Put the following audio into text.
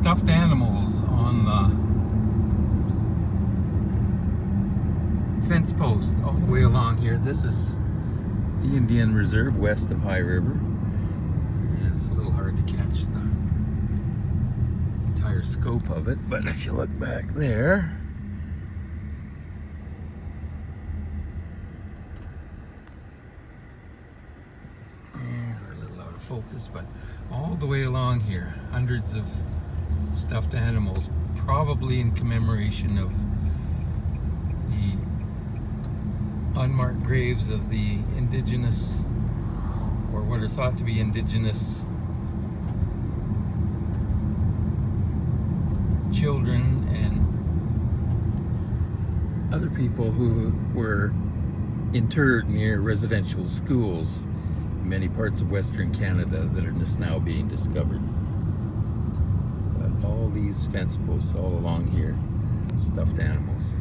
stuffed animals on the fence post all the way along here. This is the Indian Reserve west of High River. And it's a little hard to catch the entire scope of it, but if you look back there, and we're a little out of focus, but all the way along here, hundreds of stuffed animals, probably in commemoration of the unmarked graves of the indigenous, or what are thought to be indigenous children and other people who were interred near residential schools in many parts of Western Canada that are just now being discovered. But all these fence posts all along here, stuffed animals.